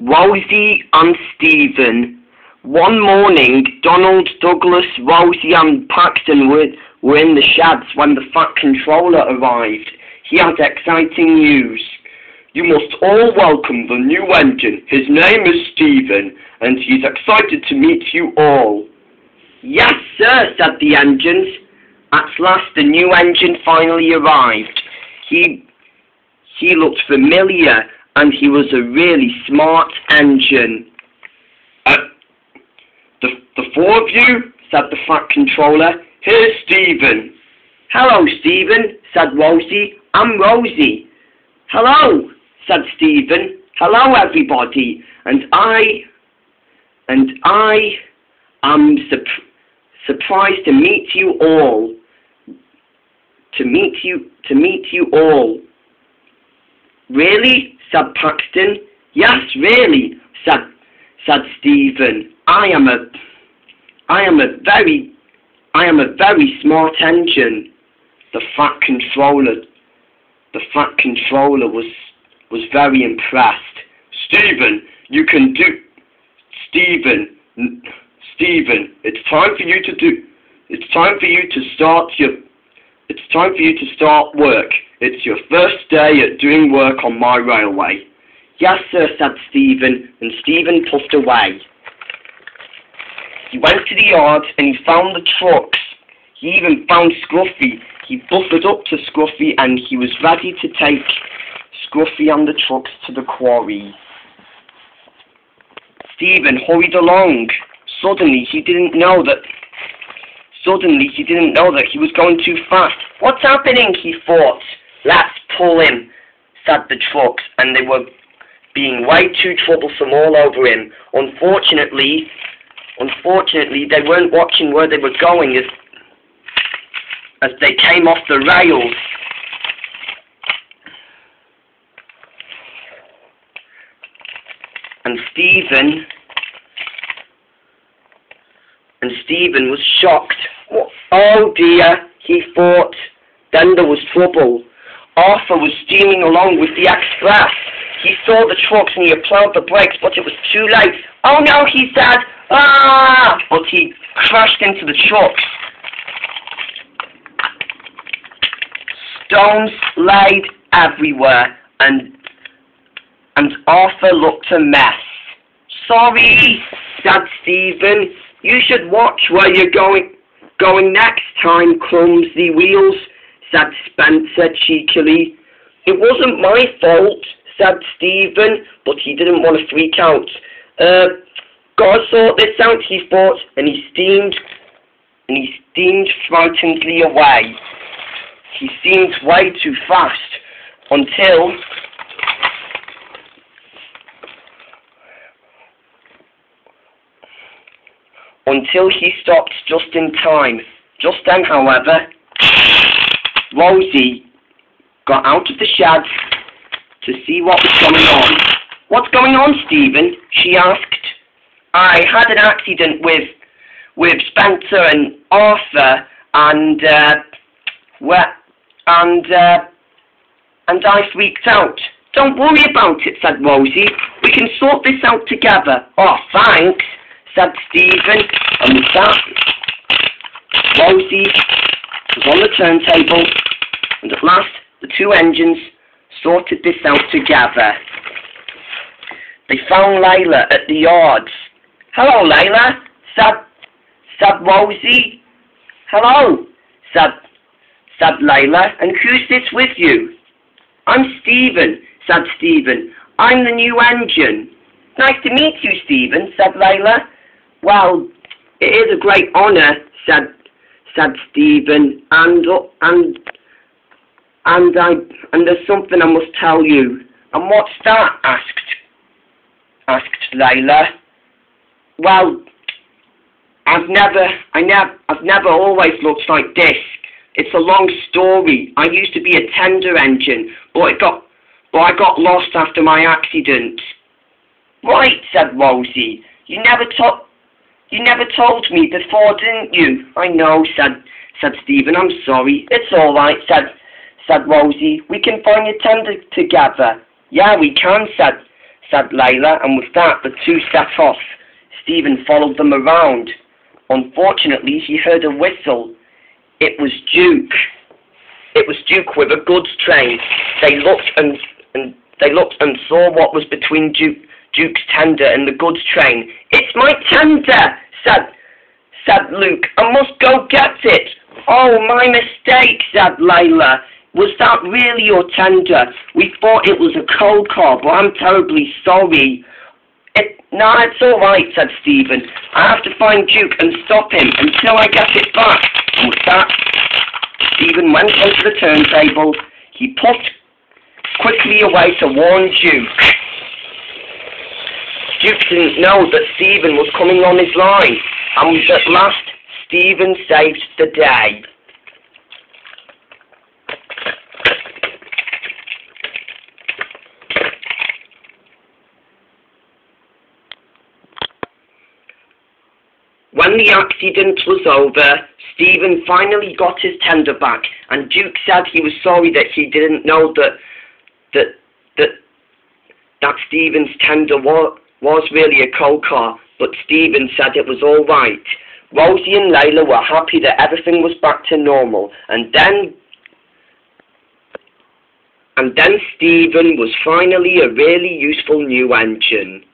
Rosie and Stephen. One morning, Donald, Douglas, Rosie and Paxton were in the sheds when the Fat Controller arrived. He had exciting news. You must all welcome the new engine. His name is Stephen, and he's excited to meet you all. Yes, sir, said the engines. At last, the new engine finally arrived. He looked familiar, and he was a really smart engine. The four of you, said the Fat Controller. Here's Stephen. Hello, Stephen, said Rosie. I'm Rosie. Hello, said Stephen. Hello, everybody. And I am surprised to meet you all. To meet you all. Really? Said Paxton. Yes, really, said Stephen. I am a very smart engine. The Fat Controller was very impressed. Stephen, it's time for you to start work. It's your first day at doing work on my railway. Yes, sir, said Stephen, and Stephen puffed away. He went to the yard and he found the trucks. He even found Scruffy. He buffered up to Scruffy and he was ready to take Scruffy and the trucks to the quarry. Stephen hurried along. Suddenly he didn't know that he was going too fast. What's happening? He thought. Let's pull him, said the trucks, and they were being way too troublesome all over him. Unfortunately, they weren't watching where they were going as they came off the rails. And Stephen was shocked. Oh dear, he thought. Then there was trouble. Arthur was steaming along with the express. He saw the trucks and he applied the brakes, but it was too late. Oh no, he said. Ah! But he crashed into the trucks. Stones laid everywhere, and Arthur looked a mess. Sorry, said Stephen. You should watch where you're going next time, clumsy wheels, said Spencer cheekily. It wasn't my fault, said Stephen, but he didn't want to freak out. Gotta sort this out, he thought, and he steamed frightenedly away. He seemed way too fast until he stopped just in time. Just then, however, Rosie got out of the shed to see what was going on. What's going on, Stephen? She asked. I had an accident with Spencer and Arthur, and I freaked out. Don't worry about it, said Rosie. We can sort this out together. Oh, thanks, said Stephen, and with that, Rosie was on the turntable, and at last the two engines sorted this out together. They found Layla at the yards. Hello, Layla, said Rosie. Hello, said Layla, and who's this with you? I'm Stephen, said Stephen. I'm the new engine. Nice to meet you, Stephen, said Layla. Well, it is a great honour, said Stephen, and there's something I must tell you. And what's that? asked Layla. Well, I've never always looked like this. It's a long story. I used to be a tender engine, but I got lost after my accident. Right, said Rosie. You never told me before, didn't you? I know, said Stephen. I'm sorry. It's all right, said Rosie. We can find a tender together. Yeah, we can, said Layla, and with that the two set off. Stephen followed them around. Unfortunately, he heard a whistle. It was Duke. It was Duke with a goods train. They looked and saw what was between Duke's tender and the goods train. "It's my tender," said Luke. "I must go get it." "Oh, my mistake," said Layla. "Was that really your tender? We thought it was a coal car, but I'm terribly sorry." "No, it's all right," said Stephen. "I have to find Duke and stop him until I get it back." And with that, Stephen went onto the turntable. He puffed quickly away to warn Duke. Duke didn't know that Stephen was coming on his line, and at last Stephen saved the day. When the accident was over, Stephen finally got his tender back, and Duke said he was sorry that he didn't know that Stephen's tender was really a coal car, but Stephen said it was all right. Rosie and Layla were happy that everything was back to normal, and then Stephen was finally a really useful new engine.